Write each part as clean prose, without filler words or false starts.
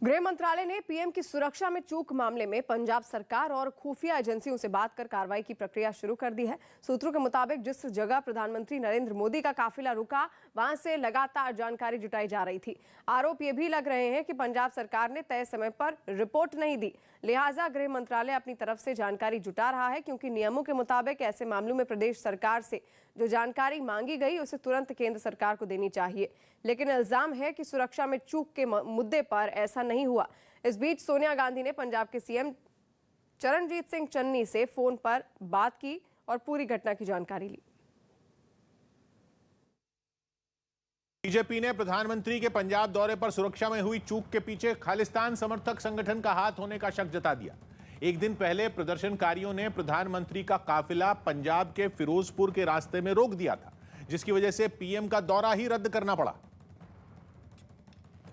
गृह मंत्रालय ने पीएम की सुरक्षा में चूक मामले में पंजाब सरकार और खुफिया एजेंसियों से बात कर कार्रवाई की प्रक्रिया शुरू कर दी है। सूत्रों के मुताबिक जिस जगह प्रधानमंत्री नरेंद्र मोदी का काफिला रुका, वहां से लगातार जानकारी जुटाई जा रही थी। आरोप ये भी लग रहे हैं कि पंजाब सरकार ने तय समय पर रिपोर्ट नहीं दी, लिहाजा गृह मंत्रालय अपनी तरफ से जानकारी जुटा रहा है, क्योंकि नियमों के मुताबिक ऐसे मामलों में प्रदेश सरकार से जो जानकारी मांगी गई उसे तुरंत केंद्र सरकार को देनी चाहिए। लेकिन इल्जाम है कि सुरक्षा में चूक के मुद्दे पर ऐसा नहीं हुआ। इस बीच सोनिया गांधी ने पंजाब के सीएम चरणजीत सिंह चन्नी से फोन पर बात की और पूरी घटना की जानकारी ली। बीजेपी ने प्रधानमंत्री के पंजाब दौरे पर सुरक्षा में हुई चूक के पीछे खालिस्तान समर्थक संगठन का हाथ होने का शक जता दिया। एक दिन पहले प्रदर्शनकारियों ने प्रधानमंत्री का काफिला पंजाब के फिरोजपुर के रास्ते में रोक दिया था, जिसकी वजह से पीएम का दौरा ही रद्द करना पड़ा।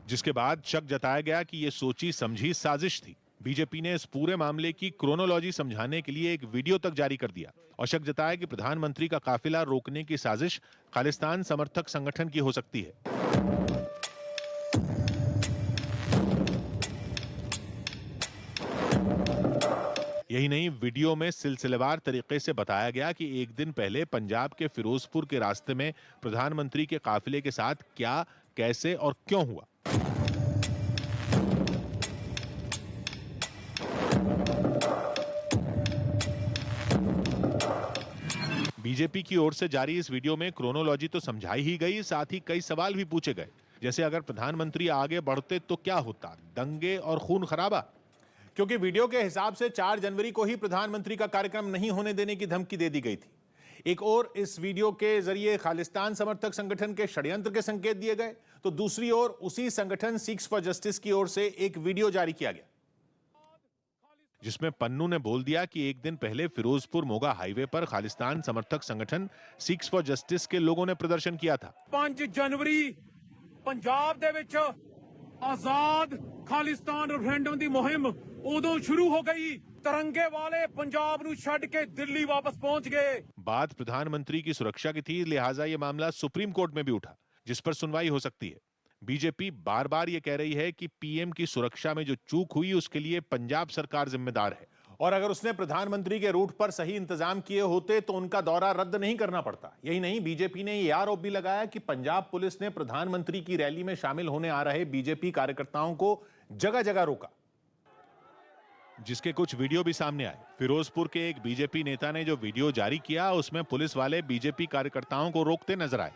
जिसके बाद शक जताया गया कि यह सोची समझी साजिश थी। बीजेपी ने इस पूरे मामले की क्रोनोलॉजी समझाने के लिए एक वीडियो तक जारी कर दिया और शक जताया कि प्रधानमंत्री का काफिला रोकने की साजिश खालिस्तान समर्थक संगठन की हो सकती है। यही नहीं, वीडियो में सिलसिलेवार तरीके से बताया गया कि एक दिन पहले पंजाब के फिरोजपुर के रास्ते में प्रधानमंत्री के काफिले के साथ क्या, कैसे और क्यों हुआ। बीजेपी की ओर से जारी इस वीडियो में क्रोनोलॉजी तो समझाई ही गई, साथ ही कई सवाल भी पूछे गए, जैसे अगर प्रधानमंत्री आगे बढ़ते तो क्या होता, दंगे और खून खराबा। क्योंकि वीडियो के हिसाब से 4 जनवरी को ही प्रधानमंत्री का कार्यक्रम नहीं होने देने की धमकी दे दी गई थी। एक और इस वीडियो के जरिए खालिस्तान समर्थक संगठन के षड्यंत्र के संकेत दिए गए, तो दूसरी ओर उसी संगठन सिक्स फॉर जस्टिस की ओर से एक वीडियो जारी किया गया, जिसमें पन्नू ने बोल दिया कि एक दिन पहले फिरोजपुर मोगा हाईवे पर खालिस्तान समर्थक संगठन सिक्स फॉर जस्टिस के लोगों ने प्रदर्शन किया था। 5 जनवरी पंजाब दे विच आजाद खालिस्तान रेफरेंडम दी मुहिम उदों शुरू हो गई। तिरंगे वाले पंजाब नूं छड्ड के दिल्ली वापस पहुंच गए। बात प्रधानमंत्री की सुरक्षा की थी, लिहाजा यह मामला सुप्रीम कोर्ट में भी उठा, जिस पर सुनवाई हो सकती है। बीजेपी बार बार ये कह रही है कि पीएम की सुरक्षा में जो चूक हुई उसके लिए पंजाब सरकार जिम्मेदार है, और अगर उसने प्रधानमंत्री के रूट पर सही इंतजाम किए होते तो उनका दौरा रद्द नहीं करना पड़ता। यही नहीं, बीजेपी ने यह आरोप भी लगाया कि पंजाब पुलिस ने प्रधानमंत्री की रैली में शामिल होने आ रहे बीजेपी कार्यकर्ताओं को जगह जगह रोका, जिसके कुछ वीडियो भी सामने आए। फिरोजपुर के एक बीजेपी नेता ने जो वीडियो जारी किया उसमें पुलिस वाले बीजेपी कार्यकर्ताओं को रोकते नजर आए।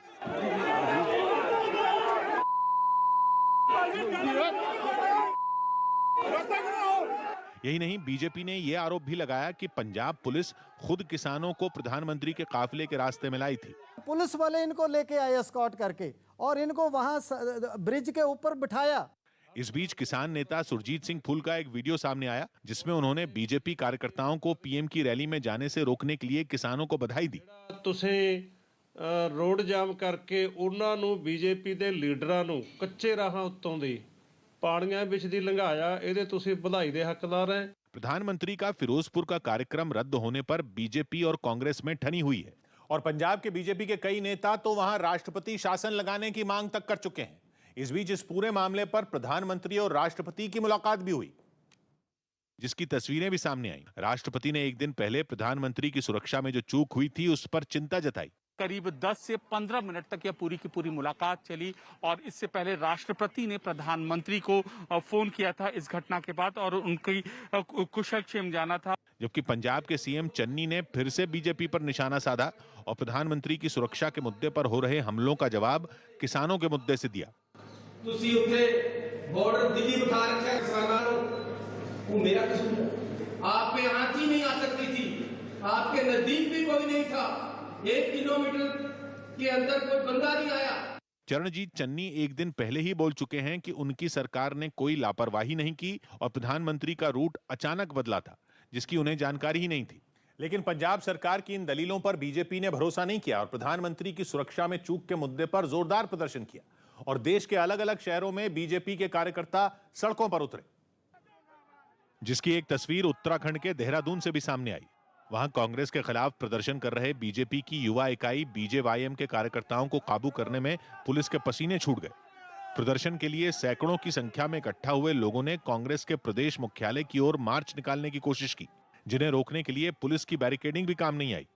यही नहीं, बीजेपी ने यह आरोप भी लगाया कि पंजाब पुलिस खुद किसानों को प्रधानमंत्री के काफिले के रास्ते में लाई थी। पुलिस वाले इनको लेके आए एस्कॉर्ट करके और इनको वहां ब्रिज के ऊपर बिठाया। इस बीच किसान नेता सुरजीत सिंह फूल का एक वीडियो सामने आया, जिसमें उन्होंने बीजेपी कार्यकर्ताओं को पीएम की रैली में जाने से रोकने के लिए किसानों को बधाई दी। ਤੁਸੀਂ ਰੋਡ ਜਾਮ ਕਰਕੇ ਉਹਨਾਂ ਨੂੰ ਬੀਜੇਪੀ ਦੇ ਲੀਡਰਾਂ ਨੂੰ ਕੱਚੇ ਰਾਹਾਂ ਉੱਤੋਂ ਦੀ ਪਾਣੀਆਂ ਵਿੱਚ ਦੀ ਲੰਘਾਇਆ, ਇਹਦੇ ਤੁਸੀਂ ਵਧਾਈ ਦੇ ਹੱਕਦਾਰ ਹੈ। प्रधानमंत्री का फिरोजपुर का कार्यक्रम रद्द होने पर बीजेपी और कांग्रेस में ठनी हुई है, और पंजाब के बीजेपी के कई नेता तो वहां राष्ट्रपति शासन लगाने की मांग तक कर चुके हैं। इस बीच इस पूरे मामले पर प्रधानमंत्री और राष्ट्रपति की मुलाकात भी हुई, जिसकी तस्वीरें भी सामने आई। राष्ट्रपति ने एक दिन पहले प्रधानमंत्री की सुरक्षा में जो चूक हुई थी उस पर चिंता जताई। करीब 10 से 15 मिनट तक यह पूरी की पूरी मुलाकात चली, और इससे पहले राष्ट्रपति ने प्रधानमंत्री को फोन किया था इस घटना के बाद और उनकी कुशलक्षेम जाना था। जबकि पंजाब के सीएम चन्नी ने फिर से बीजेपी पर निशाना साधा और प्रधानमंत्री की सुरक्षा के मुद्दे पर हो रहे हमलों का जवाब किसानों के मुद्दे से दिया। ਤੁਸੀਂ ਉੱਥੇ ਬਾਰਡਰ ਦਿੱਲੀ ਬਿਠਾ ਰੱਖਿਆ किसानों को, वो मेरा कसूर है। आप पे आंच ही नहीं आ सकती थी, आपके नजदीक भी कोई नहीं था, 1 किलोमीटर के अंदर कोई बंदा नहीं आया। चरणजीत चन्नी एक दिन पहले ही बोल चुके हैं कि उनकी सरकार ने कोई लापरवाही नहीं की और प्रधानमंत्री का रूट अचानक बदला था, जिसकी उन्हें जानकारी ही नहीं थी। लेकिन पंजाब सरकार की इन दलीलों पर बीजेपी ने भरोसा नहीं किया और प्रधानमंत्री की सुरक्षा में चूक के मुद्दे पर जोरदार प्रदर्शन किया, और देश के अलग अलग शहरों में बीजेपी के कार्यकर्ता सड़कों पर उतरे, जिसकी एक तस्वीर उत्तराखंड के देहरादून से भी सामने आई। वहां कांग्रेस के खिलाफ प्रदर्शन कर रहे बीजेपी की युवा इकाई बीजेवाईएम के कार्यकर्ताओं को काबू करने में पुलिस के पसीने छूट गए। प्रदर्शन के लिए सैकड़ों की संख्या में इकट्ठा हुए लोगों ने कांग्रेस के प्रदेश मुख्यालय की ओर मार्च निकालने की कोशिश की, जिन्हें रोकने के लिए पुलिस की बैरिकेडिंग भी काम नहीं आई।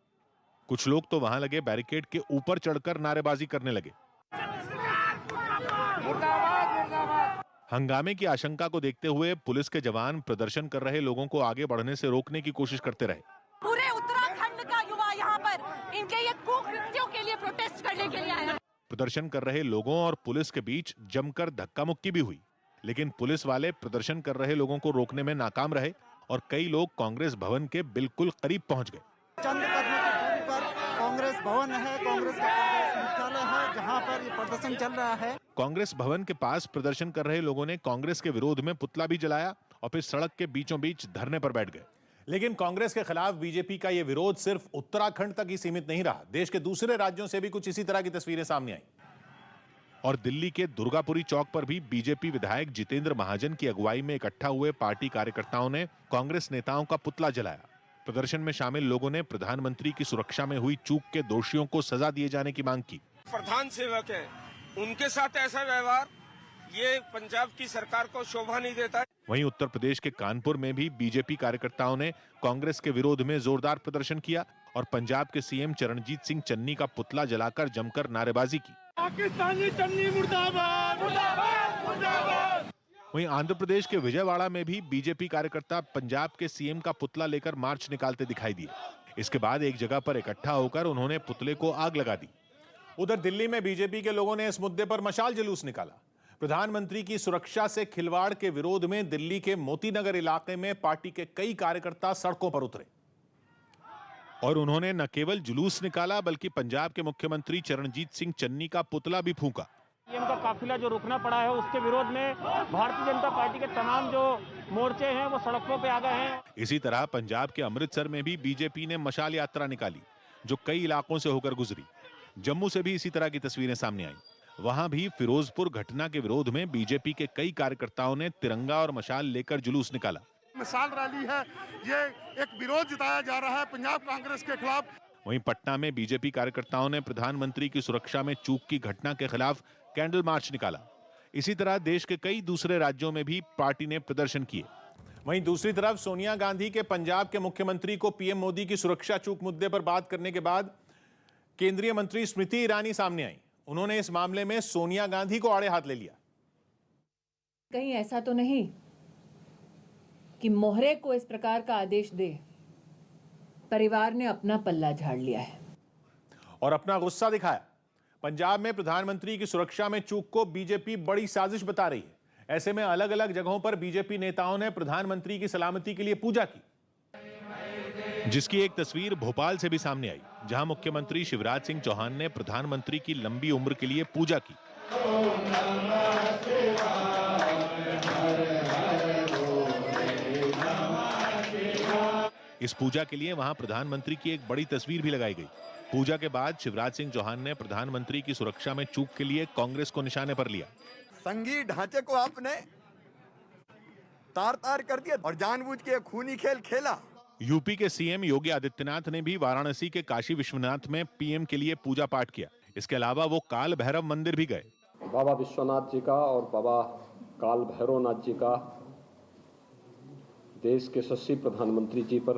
कुछ लोग तो वहां लगे बैरिकेड के ऊपर चढ़कर नारेबाजी करने लगे। हंगामे की आशंका को देखते हुए पुलिस के जवान प्रदर्शन कर रहे लोगों को आगे बढ़ने से रोकने की कोशिश करते रहे। पूरे उत्तराखंड का युवा यहाँ पर इनके ये कुकृत्यों के लिए प्रोटेस्ट करने के लिए आया। प्रदर्शन कर रहे लोगों और पुलिस के बीच जमकर धक्का मुक्की भी हुई, लेकिन पुलिस वाले प्रदर्शन कर रहे लोगों को रोकने में नाकाम रहे और कई लोग कांग्रेस भवन के बिल्कुल करीब पहुंच गए। चंद कदमों की दूरी पर कांग्रेस भवन है, कांग्रेस का प्रदेश मुख्यालय है, जहां पर ये प्रदर्शन चल रहा है। कांग्रेस भवन के पास प्रदर्शन कर रहे लोगों ने कांग्रेस के विरोध में पुतला भी जलाया और फिर सड़क के बीचों बीच धरने पर बैठ गए। लेकिन कांग्रेस के खिलाफ बीजेपी का यह विरोध सिर्फ उत्तराखंड तक ही सीमित नहीं रहा। देश के दूसरे राज्यों से भी कुछ इसी तरह की तस्वीरें सामने आई। और दिल्ली के दुर्गापुरी चौक पर भी बीजेपी विधायक जितेंद्र महाजन की अगुवाई में इकट्ठा हुए पार्टी कार्यकर्ताओं ने कांग्रेस नेताओं का पुतला जलाया। प्रदर्शन में शामिल लोगों ने प्रधानमंत्री की सुरक्षा में हुई चूक के दोषियों को सजा दिए जाने की मांग की। प्रधान सेवक है, उनके साथ ऐसा व्यवहार ये पंजाब की सरकार को शोभा नहीं देता है। वहीं उत्तर प्रदेश के कानपुर में भी बीजेपी कार्यकर्ताओं ने कांग्रेस के विरोध में जोरदार प्रदर्शन किया और पंजाब के सीएम चरणजीत सिंह चन्नी का पुतला जलाकर जमकर नारेबाजी की। पाकिस्तानी चन्नी मुर्दाबाद, मुर्दाबाद, मुर्दाबाद। वहीं आंध्र प्रदेश के विजयवाड़ा में भी बीजेपी कार्यकर्ता पंजाब के सीएम का पुतला लेकर मार्च निकालते दिखाई दिए। इसके बाद एक जगह पर इकट्ठा होकर उन्होंने पुतले को आग लगा दी। उधर दिल्ली में बीजेपी के लोगों ने इस मुद्दे पर मशाल जुलूस निकाला। प्रधानमंत्री की सुरक्षा से खिलवाड़ के विरोध में दिल्ली के मोतीनगर इलाके में पार्टी के कई कार्यकर्ता सड़कों पर उतरे और उन्होंने न केवल जुलूस निकाला बल्कि पंजाब के मुख्यमंत्री चरणजीत सिंह चन्नी का पुतला भी फूंका। सीएम का काफिला जो रुकना पड़ा है उसके विरोध में भारतीय जनता पार्टी के तमाम जो मोर्चे हैं वो सड़कों पे आ गए हैं। इसी तरह पंजाब के अमृतसर में भी बीजेपी ने मशाल यात्रा निकाली जो कई इलाकों से होकर गुजरी। जम्मू से भी इसी तरह की तस्वीरें सामने आई। वहां भी फिरोजपुर घटना के विरोध में बीजेपी के कई कार्यकर्ताओं ने तिरंगा और मशाल लेकर जुलूस निकाला। मिसाल रैली है, ये एक विरोध जताया जा रहा है पंजाब कांग्रेस के खिलाफ। वहीं पटना में बीजेपी कार्यकर्ताओं ने प्रधानमंत्री की सुरक्षा में चूक की घटना के खिलाफ कैंडल मार्च निकाला। इसी तरह देश के कई दूसरे राज्यों में भी पार्टी ने प्रदर्शन किए। वहीं दूसरी तरफ सोनिया गांधी के पंजाब के मुख्यमंत्री को पीएम मोदी की सुरक्षा चूक मुद्दे पर बात करने के बाद केंद्रीय मंत्री स्मृति ईरानी सामने आई। उन्होंने इस मामले में सोनिया गांधी को आड़े हाथ ले लिया। कहीं ऐसा तो नहीं कि मोहरे को इस प्रकार का आदेश दे। परिवार ने अपना पल्ला झाड़ लिया है और अपना गुस्सा दिखाया। पंजाब में प्रधानमंत्री की सुरक्षा में चूक को बीजेपी बड़ी साजिश बता रही है। ऐसे में अलग अलग जगहों पर बीजेपी नेताओं ने प्रधानमंत्री की सलामती के लिए पूजा की, जिसकी एक तस्वीर भोपाल से भी सामने आई, जहां मुख्यमंत्री शिवराज सिंह चौहान ने प्रधानमंत्री की लंबी उम्र के लिए पूजा की। इस पूजा के लिए वहां प्रधानमंत्री की एक बड़ी तस्वीर भी लगाई गई। पूजा के बाद शिवराज सिंह चौहान ने प्रधानमंत्री की सुरक्षा में चूक के लिए कांग्रेस को निशाने पर लिया। संघीय ढांचे को आपने तार तार कर दिया और जानबूझ के खूनी खेल खेला। यूपी के सीएम योगी आदित्यनाथ ने भी वाराणसी के काशी विश्वनाथ में पीएम के लिए पूजा पाठ किया। इसके अलावा वो काल भैरव मंदिर भी गए। बाबा विश्वनाथ जी का और बाबा काल भैरवनाथ जी का देश के यशस्वी प्रधानमंत्री जी पर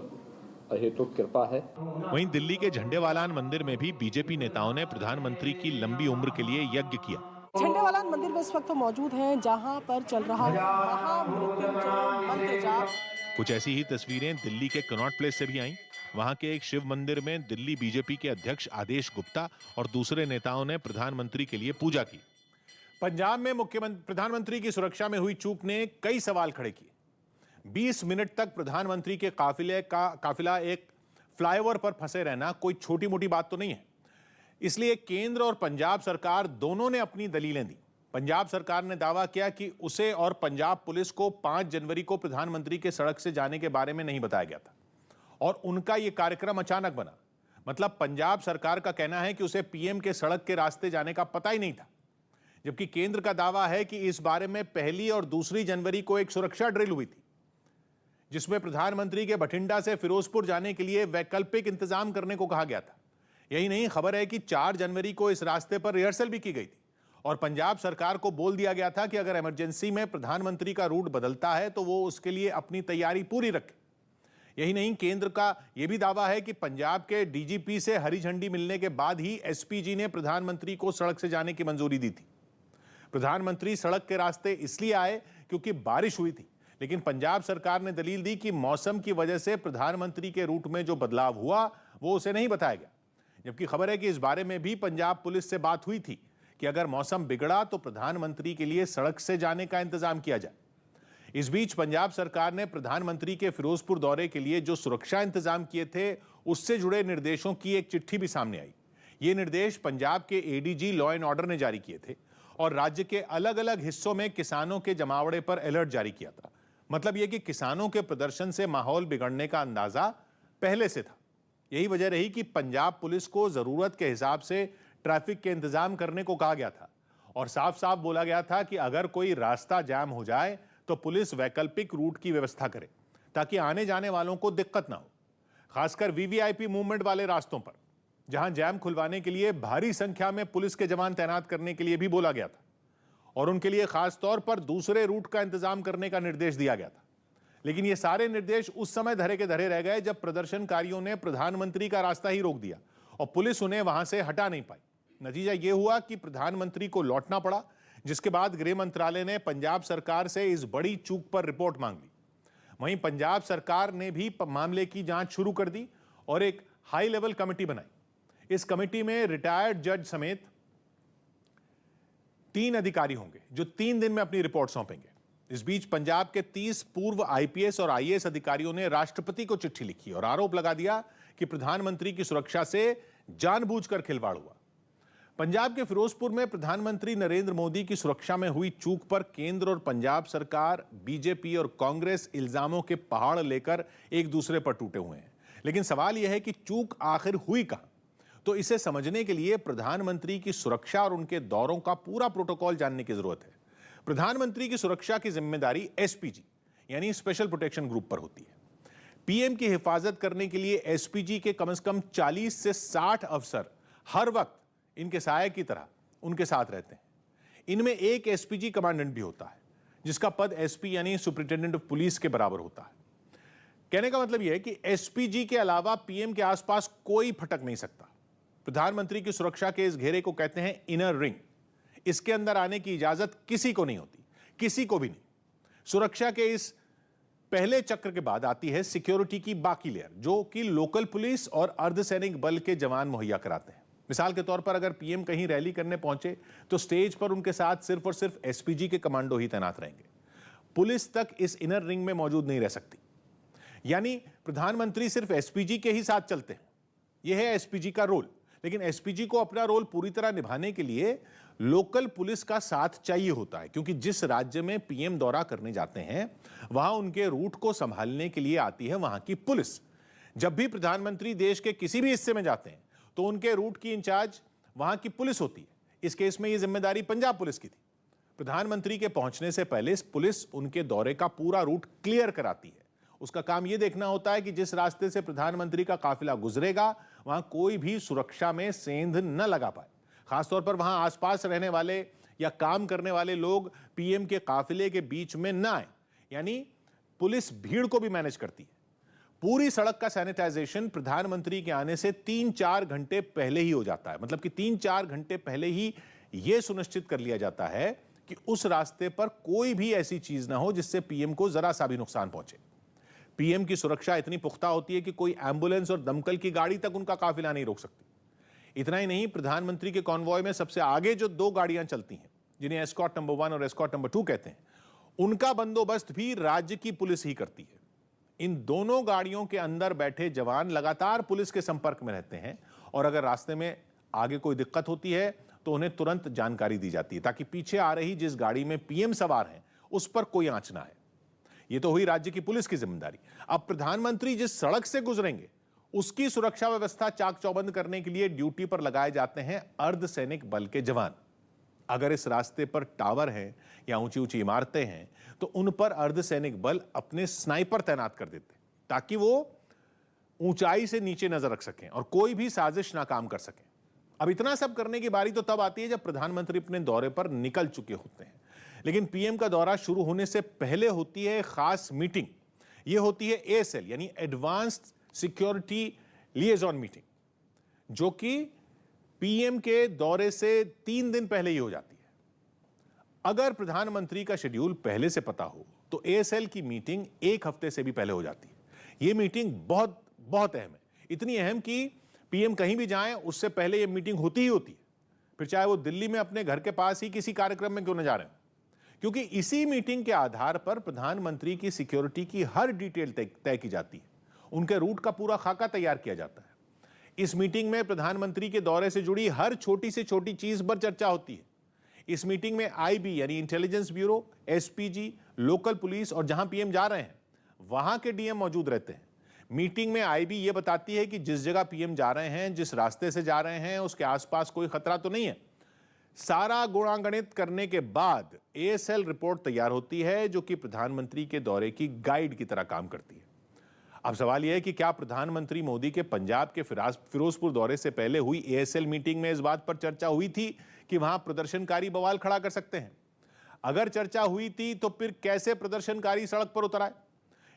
अहेतुक कृपा है। वहीं दिल्ली के झंडेवालान मंदिर में भी बीजेपी नेताओं ने प्रधानमंत्री की लंबी उम्र के लिए यज्ञ किया। झंडेवालान मंदिर में इस वक्त मौजूद हैं, जहां पर चल रहा महामृत्युंजय मंत्र जाप। कुछ ऐसी ही तस्वीरें दिल्ली के कनॉट प्लेस से भी आईं। वहां के एक शिव मंदिर में दिल्ली बीजेपी के अध्यक्ष आदेश गुप्ता और दूसरे नेताओं ने प्रधानमंत्री के लिए पूजा की। पंजाब में प्रधानमंत्री की सुरक्षा में हुई चूक ने कई सवाल खड़े किए। 20 मिनट तक प्रधानमंत्री के काफिला एक फ्लाईओवर पर फंसे रहना कोई छोटी मोटी बात तो नहीं है। इसलिए केंद्र और पंजाब सरकार दोनों ने अपनी दलीलें दी। पंजाब सरकार ने दावा किया कि उसे और पंजाब पुलिस को 5 जनवरी को प्रधानमंत्री के सड़क से जाने के बारे में नहीं बताया गया था और उनका यह कार्यक्रम अचानक बना। मतलब पंजाब सरकार का कहना है कि उसे पीएम के सड़क के रास्ते जाने का पता ही नहीं था, जबकि केंद्र का दावा है कि इस बारे में 1 और 2 जनवरी को एक सुरक्षा ड्रिल हुई थी, जिसमें प्रधानमंत्री के बठिंडा से फिरोजपुर जाने के लिए वैकल्पिक इंतजाम करने को कहा गया था। यही नहीं, खबर है कि 4 जनवरी को इस रास्ते पर रिहर्सल भी की गई थी और पंजाब सरकार को बोल दिया गया था कि अगर इमरजेंसी में प्रधानमंत्री का रूट बदलता है तो वो उसके लिए अपनी तैयारी पूरी रखे। यही नहीं, केंद्र का यह भी दावा है कि पंजाब के डीजीपी से हरी झंडी मिलने के बाद ही एसपीजी ने प्रधानमंत्री को सड़क से जाने की मंजूरी दी थी। प्रधानमंत्री सड़क के रास्ते इसलिए आए क्योंकि बारिश हुई थी, लेकिन पंजाब सरकार ने दलील दी कि मौसम की वजह से प्रधानमंत्री के रूट में जो बदलाव हुआ वो उसे नहीं बताया गया। जबकि खबर है कि इस बारे में भी पंजाब पुलिस से बात हुई थी कि अगर मौसम बिगड़ा तो प्रधानमंत्री के लिए सड़क से जाने का इंतजाम किया जाए। इस बीच पंजाब सरकार ने प्रधानमंत्री के फिरोजपुर दौरे के लिए जो सुरक्षा इंतजाम किए थे उससे जुड़े निर्देशों की एक चिट्ठी भी सामने आई। ये निर्देश पंजाब के एडीजी लॉ एंड ऑर्डर ने जारी किए थे और राज्य के अलग अलग हिस्सों में किसानों के जमावड़े पर अलर्ट जारी किया था। मतलब यह कि किसानों के प्रदर्शन से माहौल बिगड़ने का अंदाजा पहले से था। यही वजह रही कि पंजाब पुलिस को जरूरत के हिसाब से ट्रैफिक के इंतजाम करने को कहा गया था और साफ साफ बोला गया था कि अगर कोई रास्ता जाम हो जाए तो पुलिस वैकल्पिक रूट की व्यवस्था करे ताकि आने जाने वालों को दिक्कत ना हो। खासकर वीवीआईपी मूवमेंट वाले रास्तों पर जहां जैम खुलवाने के लिए भारी संख्या में पुलिस के जवान तैनात करने के लिए भी बोला गया था और उनके लिए खास तौर पर दूसरे रूट का इंतजाम करने का निर्देश दिया गया था। लेकिन ये सारे निर्देश उस समय धरे के धरे रह गए जब प्रदर्शनकारियों ने प्रधानमंत्री का रास्ता ही रोक दिया और पुलिस उन्हें वहां से हटा नहीं पाई। नतीजा यह हुआ कि प्रधानमंत्री को लौटना पड़ा, जिसके बाद गृह मंत्रालय ने पंजाब सरकार से इस बड़ी चूक पर रिपोर्ट मांग ली। वहीं पंजाब सरकार ने भी मामले की जांच शुरू कर दी और एक हाई लेवल कमेटी बनाई। इस कमेटी में रिटायर्ड जज समेत 3 अधिकारी होंगे जो 3 दिन में अपनी रिपोर्ट सौंपेंगे। इस बीच पंजाब के 30 पूर्व आईपीएस और आईएएस अधिकारियों ने राष्ट्रपति को चिट्ठी लिखी और आरोप लगा दिया कि प्रधानमंत्री की सुरक्षा से जानबूझकर खिलवाड़ हुआ। पंजाब के फिरोजपुर में प्रधानमंत्री नरेंद्र मोदी की सुरक्षा में हुई चूक पर केंद्र और पंजाब सरकार, बीजेपी और कांग्रेस इल्जामों के पहाड़ लेकर एक दूसरे पर टूटे हुए हैं। लेकिन सवाल यह है कि चूक आखिर हुई कहां? तो इसे समझने के लिए प्रधानमंत्री की सुरक्षा और उनके दौरों का पूरा प्रोटोकॉल जानने की जरूरत है। प्रधानमंत्री की सुरक्षा की जिम्मेदारी एसपीजी यानी स्पेशल प्रोटेक्शन ग्रुप पर होती है। पीएम की हिफाजत करने के लिए एसपीजी के कम से कम 40 से 60 अफसर हर वक्त इनके साये की तरह उनके साथ रहते हैं। इनमें एक एसपीजी कमांडेंट भी होता है जिसका पद एसपी यानी सुपरिटेंडेंट ऑफ पुलिस के बराबर होता है। कहने का मतलब यह है कि एसपीजी के अलावा पीएम के आसपास कोई फटक नहीं सकता। प्रधानमंत्री की सुरक्षा के इस घेरे को कहते हैं इनर रिंग। इसके अंदर आने की इजाजत किसी को नहीं होती, किसी को भी नहीं। सुरक्षा के इस पहले चक्र के बाद आती है सिक्योरिटी की बाकी लेयर, जो कि लोकल पुलिस और अर्धसैनिक बल के जवान मुहैया कराते हैं। मिसाल के तौर पर अगर पीएम कहीं रैली करने पहुंचे तो स्टेज पर उनके साथ सिर्फ और सिर्फ एसपीजी के कमांडो ही तैनात रहेंगे। पुलिस तक इस इनर रिंग में मौजूद नहीं रह सकती। यानी प्रधानमंत्री सिर्फ एसपीजी के ही साथ चलते हैं। यह है एसपीजी का रोल। लेकिन एसपीजी को अपना रोल पूरी तरह निभाने के लिए लोकल पुलिस का साथ चाहिए होता है, क्योंकि जिस राज्य में पीएम दौरा करने जाते हैं वहां उनके रूट को संभालने के लिए आती है वहां की पुलिस। जब भी प्रधानमंत्री देश के किसी भी हिस्से में जाते हैं तो उनके रूट की इंचार्ज वहां की पुलिस होती है। इस केस में यह जिम्मेदारी पंजाब पुलिस की थी। प्रधानमंत्री के पहुंचने से पहले पुलिस उनके दौरे का पूरा रूट क्लियर कराती है। उसका काम यह देखना होता है कि जिस रास्ते से प्रधानमंत्री का काफिला गुजरेगा वहां कोई भी सुरक्षा में सेंध न लगा पाए। खासतौर पर वहां आसपास रहने वाले या काम करने वाले लोग पीएम के काफिले के बीच में न आए। यानी पुलिस भीड़ को भी मैनेज करती है। पूरी सड़क का सैनिटाइजेशन प्रधानमंत्री के आने से 3-4 घंटे पहले ही हो जाता है। मतलब कि 3-4 घंटे पहले ही यह सुनिश्चित कर लिया जाता है कि उस रास्ते पर कोई भी ऐसी चीज ना हो जिससे पीएम को जरा सा भी नुकसान पहुंचे। पीएम की सुरक्षा इतनी पुख्ता होती है कि कोई एम्बुलेंस और दमकल की गाड़ी तक उनका काफिला नहीं रोक सकती। इतना ही नहीं, प्रधानमंत्री के कॉन्वॉय में सबसे आगे जो 2 गाड़ियां चलती हैं, जिन्हें एस्कॉर्ट नंबर 1 और एस्कॉर्ट नंबर 2 कहते हैं, उनका बंदोबस्त भी राज्य की पुलिस ही करती है। इन दोनों गाड़ियों के अंदर बैठे जवान लगातार पुलिस के संपर्क में रहते हैं और अगर रास्ते में आगे कोई दिक्कत होती है तो उन्हें तुरंत जानकारी दी जाती है ताकि पीछे आ रही जिस गाड़ी में पीएम सवार हैं उस पर कोई आंच ना आए। यह तो हुई राज्य की पुलिस की जिम्मेदारी। अब प्रधानमंत्री जिस सड़क से गुजरेंगे उसकी सुरक्षा व्यवस्था चाक चौबंद करने के लिए ड्यूटी पर लगाए जाते हैं अर्धसैनिक बल के जवान। अगर इस रास्ते पर टावर हैं या ऊंची ऊंची इमारतें हैं तो उन पर अर्धसैनिक बल अपने स्नाइपर तैनात कर देते ताकि वो ऊंचाई से नीचे नजर रख सकें और कोई भी साजिश नाकाम कर सकें। अब इतना सब करने की बारी तो तब आती है जब प्रधानमंत्री अपने दौरे पर निकल चुके होते हैं। लेकिन पीएम का दौरा शुरू होने से पहले होती है खास मीटिंग। यह होती है ASL यानी एडवांस्ड सिक्योरिटी लिएजॉन मीटिंग, जो कि पीएम के दौरे से 3 दिन पहले ही हो जाती है। अगर प्रधानमंत्री का शेड्यूल पहले से पता हो तो ASL की मीटिंग 1 हफ्ते से भी पहले हो जाती है। यह मीटिंग बहुत बहुत अहम है, इतनी अहम कि पीएम कहीं भी जाएं उससे पहले यह मीटिंग होती ही होती है, फिर चाहे वो दिल्ली में अपने घर के पास ही किसी कार्यक्रम में क्यों न जा रहे हो, क्योंकि इसी मीटिंग के आधार पर प्रधानमंत्री की सिक्योरिटी की हर डिटेल तय की जाती है, उनके रूट का पूरा खाका तैयार किया जाता है। इस मीटिंग में प्रधानमंत्री के दौरे से जुड़ी हर छोटी से छोटी चीज पर चर्चा होती है। इस मीटिंग में IB यानी intelligence bureau, SPG, local police और जहां पीएम जा रहे हैं वहां के DM मौजूद रहते हैं। मीटिंग में IB यह बताती है कि जिस जगह पीएम जा रहे हैं, जिस रास्ते से जा रहे हैं, उसके आसपास कोई खतरा तो नहीं है। सारा गुणागणित करने के बाद ASL रिपोर्ट तैयार होती है, जो कि प्रधानमंत्री के दौरे की गाइड की तरह काम करती है। अब सवाल यह है कि क्या प्रधानमंत्री मोदी के पंजाब के फिरोजपुर दौरे से पहले हुई ASL मीटिंग में इस बात पर चर्चा हुई थी कि वहां प्रदर्शनकारी बवाल खड़ा कर सकते हैं? अगर चर्चा हुई थी तो फिर कैसे प्रदर्शनकारी सड़क पर उतर आए?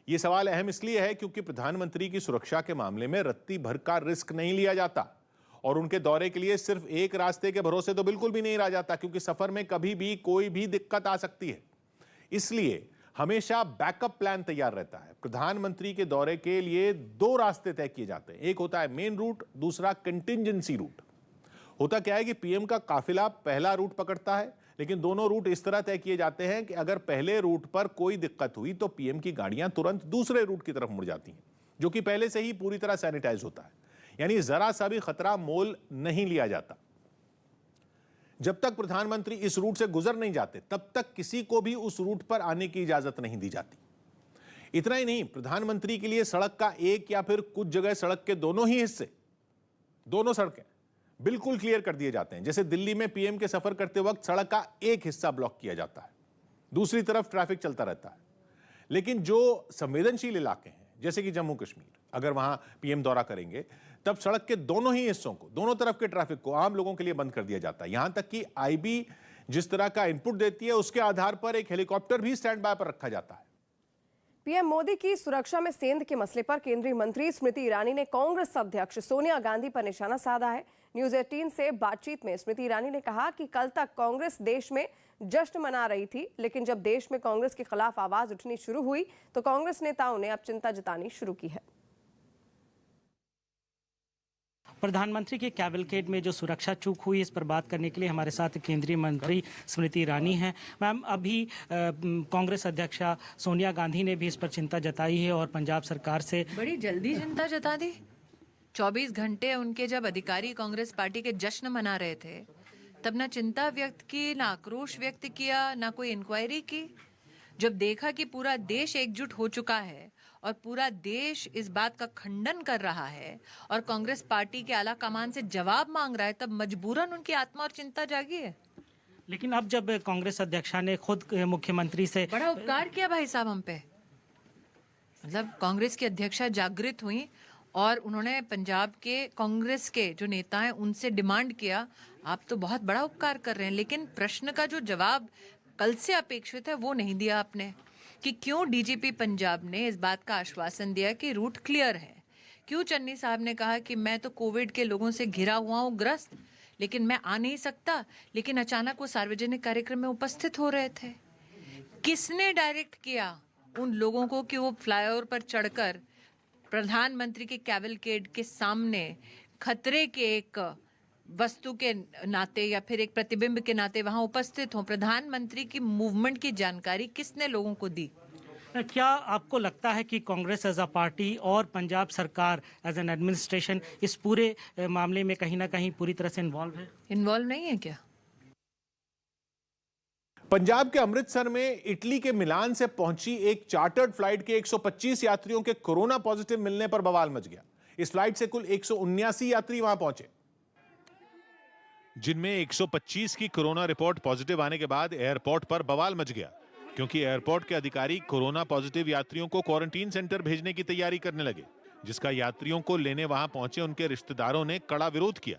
यह सवाल अहम इसलिए है क्योंकि प्रधानमंत्री की सुरक्षा के मामले में रत्ती भर का रिस्क नहीं लिया जाता और उनके दौरे के लिए सिर्फ एक रास्ते के भरोसे तो बिल्कुल भी नहीं रहा जाता, क्योंकि सफर में कभी भी कोई भी दिक्कत आ सकती है। इसलिए हमेशा बैकअप प्लान तैयार रहता है। प्रधानमंत्री के दौरे के लिए 2 रास्ते तय किए जाते हैं, एक होता है मेन रूट, दूसरा कंटिंजेंसी रूट। होता क्या है कि पीएम का काफिला पहला रूट पकड़ता है, लेकिन दोनों रूट इस तरह तय किए जाते हैं कि अगर पहले रूट पर कोई दिक्कत हुई तो पीएम की गाड़ियां तुरंत दूसरे रूट की तरफ मुड़ जाती हैं, जो कि पहले से ही पूरी तरह सैनिटाइज होता है। यानी जरा सा भी खतरा मोल नहीं लिया जाता। जब तक प्रधानमंत्री इस रूट से गुजर नहीं जाते तब तक किसी को भी उस रूट पर आने की इजाजत नहीं दी जाती। इतना ही नहीं, प्रधानमंत्री के लिए सड़क का एक या फिर कुछ जगह सड़क के दोनों ही हिस्से, दोनों सड़कें बिल्कुल क्लियर कर दिए जाते हैं। जैसे दिल्ली में पीएम के सफर करते वक्त सड़क का एक हिस्सा ब्लॉक किया जाता है, दूसरी तरफ ट्रैफिक चलता रहता है। लेकिन जो संवेदनशील इलाके हैं जैसे कि जम्मू कश्मीर, अगर वहां पीएम दौरा करेंगे तब सड़क के दोनों ही हिस्सों को, दोनों तरफ के ट्रैफिक को आम लोगों के लिए बंद कर दिया जाता है। यहां तक कि IB जिस तरह का इनपुट देती है उसके आधार पर एक हेलीकॉप्टर भी स्टैंड बाय पर रखा जाता है। पीएम मोदी की सुरक्षा में सेंध के मसले पर केंद्रीय मंत्री स्मृति ईरानी ने कांग्रेस अध्यक्ष सोनिया गांधी पर निशाना साधा है। न्यूज 18 से बातचीत में स्मृति ईरानी ने कहा कि कल तक कांग्रेस देश में जश्न मना रही थी, लेकिन जब देश में कांग्रेस के खिलाफ आवाज उठनी शुरू हुई तो कांग्रेस नेताओं ने अब चिंता जतानी शुरू की है। प्रधानमंत्री के कैवलकेड में जो सुरक्षा चूक हुई, इस पर बात करने के लिए हमारे साथ केंद्रीय मंत्री स्मृति ईरानी हैं। मैम, अभी कांग्रेस अध्यक्षा सोनिया गांधी ने भी इस पर चिंता जताई है और पंजाब सरकार से बड़ी जल्दी चिंता जता दी। 24 घंटे उनके जब अधिकारी कांग्रेस पार्टी के जश्न मना रहे थे तब ना चिंता व्यक्त की, ना आक्रोश व्यक्त किया, ना कोई इंक्वायरी की। जब देखा कि पूरा देश एकजुट हो चुका है और पूरा देश इस बात का खंडन कर रहा है और कांग्रेस पार्टी के आला कमान से जवाब मांग रहा है, तब मजबूरन उनकी आत्मा और चिंता जागी है। लेकिन अब जब कांग्रेस अध्यक्षा ने खुद मुख्यमंत्री से बड़ा उपकार किया भाई साहब हम पे, मतलब कांग्रेस की अध्यक्षा जागृत हुई और उन्होंने पंजाब के कांग्रेस के जो नेता हैं उनसे डिमांड किया, आप तो बहुत बड़ा उपकार कर रहे हैं, लेकिन प्रश्न का जो जवाब कल से अपेक्षित है वो नहीं दिया आपने कि क्यों डीजीपी पंजाब ने इस बात का आश्वासन दिया कि रूट क्लियर है, क्यों चन्नी साहब ने कहा कि मैं तो कोविड के लोगों से घिरा हुआ हूँ ग्रस्त, लेकिन मैं आ नहीं सकता, लेकिन अचानक वो सार्वजनिक कार्यक्रम में उपस्थित हो रहे थे। किसने डायरेक्ट किया उन लोगों को कि वो फ्लाईओवर पर चढ़कर प्रधानमंत्री के कैवलकेड के सामने खतरे के एक वस्तु के नाते या फिर एक प्रतिबिंब के नाते वहां उपस्थित हों? प्रधानमंत्री की मूवमेंट की जानकारी किसने लोगों को दी? क्या आपको लगता है कि कांग्रेस एज अ पार्टी और पंजाब सरकार एज एन एडमिनिस्ट्रेशन इस पूरे मामले में कहीं ना कहीं पूरी तरह से इन्वॉल्व नहीं है क्या? पंजाब के अमृतसर में इटली के मिलान से पहुंची एक चार्टर्ड फ्लाइट के 125 यात्रियों के कोरोना पॉजिटिव मिलने पर बवाल मच गया। इस फ्लाइट से कुल 179 यात्री वहां पहुंचे, जिनमें 125 की कोरोना रिपोर्ट पॉजिटिव आने के बाद एयरपोर्ट पर बवाल मच गया, क्योंकि एयरपोर्ट के अधिकारी कोरोना पॉजिटिव यात्रियों को क्वारंटीन सेंटर भेजने की तैयारी करने लगे, जिसका यात्रियों को लेने वहां पहुंचे उनके रिश्तेदारों ने कड़ा विरोध किया।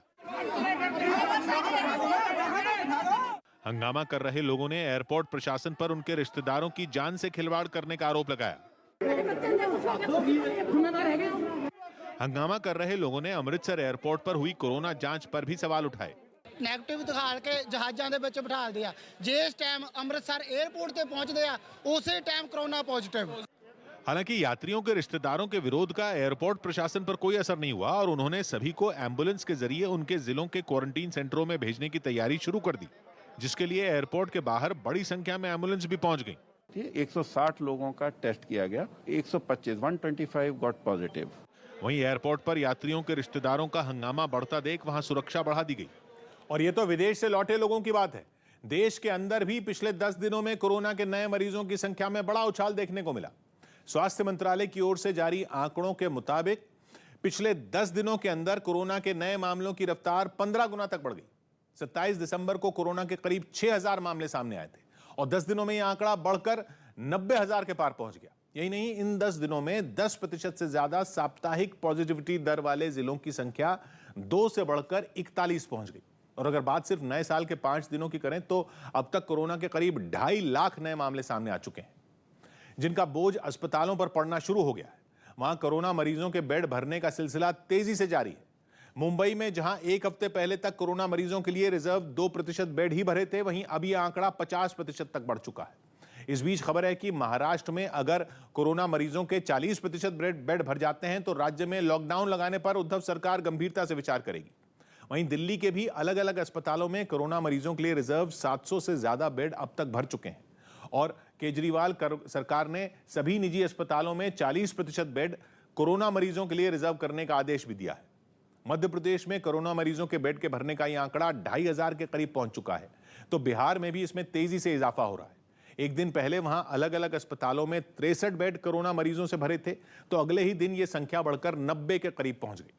हंगामा कर रहे लोगों ने एयरपोर्ट प्रशासन पर उनके रिश्तेदारों की जान से खिलवाड़ करने का आरोप लगाया। हंगामा कर रहे लोगों ने अमृतसर एयरपोर्ट पर हुई कोरोना जांच पर भी सवाल उठाए। ਨੈਗੇਟਿਵ ਦਿਖਾ ਕੇ ਜਹਾਜ਼ਾਂ ਦੇ ਵਿੱਚ ਬਿਠਾ ਦਿਆ ਜਿਸ ਟਾਈਮ ਅੰਮ੍ਰਿਤਸਰ 에ਅਰਪੋਰਟ ਤੇ ਪਹੁੰਚਦੇ ਆ ਉਸੇ ਟਾਈਮ ਕੋरोना पॉजिटिव। हालांकि यात्रियों के रिश्तेदारों के विरोध का एयरपोर्ट प्रशासन पर कोई असर नहीं हुआ और उन्होंने सभी को एम्बुलेंस के जरिए उनके जिलों के क्वारंटीन सेंटरों में भेजने की तैयारी शुरू कर दी, जिसके लिए एयरपोर्ट के बाहर बड़ी संख्या में एम्बुलेंस भी पहुंच गई। 160 लोगों का टेस्ट किया गया, 125 गॉट पॉजिटिव। वहीं एयरपोर्ट पर यात्रियों के रिश्तेदारों का हंगामा बढ़ता देख वहां सुरक्षा बढ़ा दी गई। और ये तो विदेश से लौटे लोगों की बात है। देश के अंदर भी पिछले 10 दिनों में कोरोना के नए मरीजों की संख्या में बड़ा उछाल देखने को मिला। स्वास्थ्य मंत्रालय की ओर से जारी आंकड़ों के मुताबिक पिछले 10 दिनों के अंदर कोरोना के नए मामलों की रफ्तार 15 गुना तक बढ़ गई। 27 दिसंबर को कोरोना के करीब 6000 मामले सामने आए थे और 10 दिनों में यह आंकड़ा बढ़कर 90,000 के पार पहुंच गया। यही नहीं, इन 10 दिनों में 10% से ज्यादा साप्ताहिक पॉजिटिविटी दर वाले जिलों की संख्या 2 से बढ़कर 41 पहुंच गई। और अगर बात सिर्फ नए साल के 5 दिनों की करें तो अब तक कोरोना के करीब 2.5 लाख नए मामले सामने आ चुके हैं, जिनका बोझ अस्पतालों पर पड़ना शुरू हो गया है। वहां कोरोना मरीजों के बेड भरने का सिलसिला तेजी से जारी है। मुंबई में जहां एक हफ्ते पहले तक कोरोना मरीजों के लिए रिजर्व 2% बेड ही भरे थे, वहीं अब यह आंकड़ा 50% तक बढ़ चुका है। इस बीच खबर है कि महाराष्ट्र में अगर कोरोना मरीजों के 40% बेड भर जाते हैं तो राज्य में लॉकडाउन लगाने पर उद्धव सरकार गंभीरता से विचार करेगी। वहीं दिल्ली के भी अलग अलग अस्पतालों में कोरोना मरीजों के लिए रिजर्व 700 से ज्यादा बेड अब तक भर चुके हैं और केजरीवाल सरकार ने सभी निजी अस्पतालों में 40% बेड कोरोना मरीजों के लिए रिजर्व करने का आदेश भी दिया है। मध्य प्रदेश में कोरोना मरीजों के बेड के भरने का यह आंकड़ा 2500 के करीब पहुंच चुका है, तो बिहार में भी इसमें तेजी से इजाफा हो रहा है। एक दिन पहले वहां अलग अलग अस्पतालों में 63 बेड कोरोना मरीजों से भरे थे, तो अगले ही दिन यह संख्या बढ़कर 90 के करीब पहुंच गई।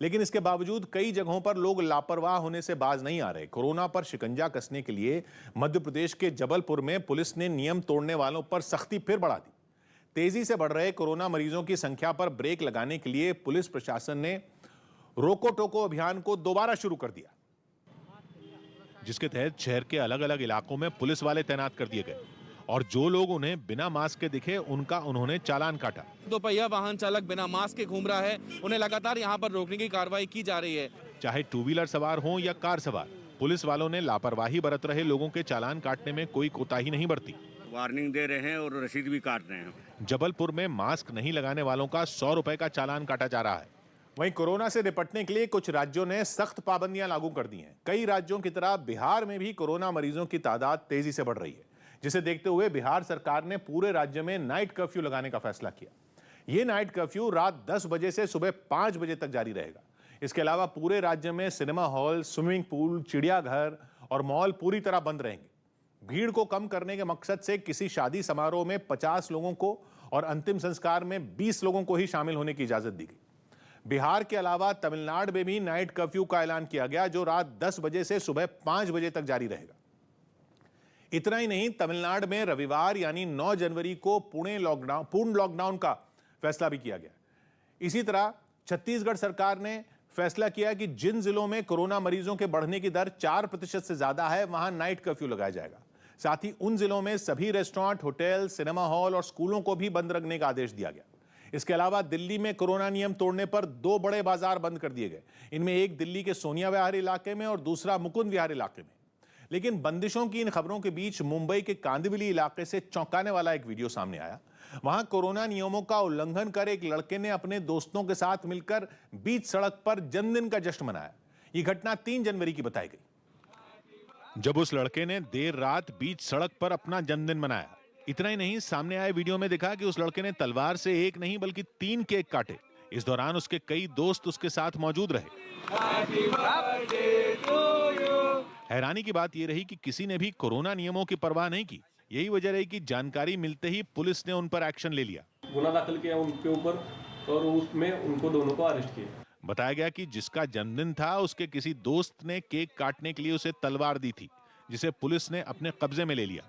लेकिन इसके बावजूद कई जगहों पर लोग लापरवाह होने से बाज नहीं आ रहे। कोरोना पर शिकंजा कसने के लिए मध्य प्रदेश के जबलपुर में पुलिस ने नियम तोड़ने वालों पर सख्ती फिर बढ़ा दी। तेजी से बढ़ रहे कोरोना मरीजों की संख्या पर ब्रेक लगाने के लिए पुलिस प्रशासन ने रोको टोको अभियान को दोबारा शुरू कर दिया, जिसके तहत शहर के अलग अलग इलाकों में पुलिस वाले तैनात कर दिए गए और जो लोग उन्हें बिना मास्क के दिखे उनका उन्होंने चालान काटा। दोपहिया वाहन चालक बिना मास्क के घूम रहा है, उन्हें लगातार यहाँ पर रोकने की कार्रवाई की जा रही है। चाहे टू व्हीलर सवार हो या कार सवार, पुलिस वालों ने लापरवाही बरत रहे लोगों के चालान काटने में कोई कोताही नहीं बरती। वार्निंग दे रहे हैं और रसीद भी काट रहे हैं। जबलपुर में मास्क नहीं लगाने वालों का 100 रुपए का चालान काटा जा रहा है। वहीं कोरोना से निपटने के लिए कुछ राज्यों ने सख्त पाबंदियां लागू कर दी हैं। कई राज्यों की तरह बिहार में भी कोरोना मरीजों की तादाद तेजी से बढ़ रही है, जिसे देखते हुए बिहार सरकार ने पूरे राज्य में नाइट कर्फ्यू लगाने का फैसला किया। यह नाइट कर्फ्यू रात 10 बजे से सुबह 5 बजे तक जारी रहेगा। इसके अलावा पूरे राज्य में सिनेमा हॉल, स्विमिंग पूल, चिड़ियाघर और मॉल पूरी तरह बंद रहेंगे। भीड़ को कम करने के मकसद से किसी शादी समारोह में 50 लोगों को और अंतिम संस्कार में 20 लोगों को ही शामिल होने की इजाजत दी गई। बिहार के अलावा तमिलनाडु में भी नाइट कर्फ्यू का ऐलान किया गया, जो रात 10 बजे से सुबह 5 बजे तक जारी रहेगा। इतना ही नहीं, तमिलनाडु में रविवार यानी 9 जनवरी को पूर्ण लॉकडाउन का फैसला भी किया गया। इसी तरह छत्तीसगढ़ सरकार ने फैसला किया कि जिन जिलों में कोरोना मरीजों के बढ़ने की दर 4% से ज्यादा है, वहां नाइट कर्फ्यू लगाया जाएगा। साथ ही उन जिलों में सभी रेस्टोरेंट, होटल, सिनेमा हॉल और स्कूलों को भी बंद रखने का आदेश दिया गया। इसके अलावा दिल्ली में कोरोना नियम तोड़ने पर 2 बड़े बाजार बंद कर दिए गए। इनमें एक दिल्ली के सोनिया विहार इलाके में और दूसरा मुकुंद विहार इलाके में। लेकिन बंदिशों की इन खबरों के बीच मुंबई के कांदिवली इलाके से चौंकाने वाला एक वीडियो सामने आया। वहां कोरोना नियमों का उल्लंघन कर एक लड़के ने अपने दोस्तों के साथ मिलकर बीच सड़क पर जन्मदिन का जश्न मनाया। यह घटना 3 जनवरी की बताई गई, जब उस लड़के ने देर रात बीच सड़क पर अपना जन्मदिन मनाया। इतना ही नहीं, सामने आए वीडियो में दिखा कि उस लड़के ने तलवार से एक नहीं बल्कि 3 केक काटे। इस दौरान उसके कई दोस्त उसके साथ मौजूद रहे। हैरानी की बात यह रही कि किसी ने भी कोरोना नियमों की परवाह नहीं की। यही वजह रही कि जानकारी मिलते ही पुलिस ने उन पर एक्शन ले लिया, गुना दाखिल किया उनके ऊपर और उसमें उनको दोनों को अरेस्ट किया। बताया गया कि जिसका जन्मदिन था उसके किसी दोस्त ने केक काटने के लिए उसे तलवार दी थी, जिसे पुलिस ने अपने कब्जे में ले लिया।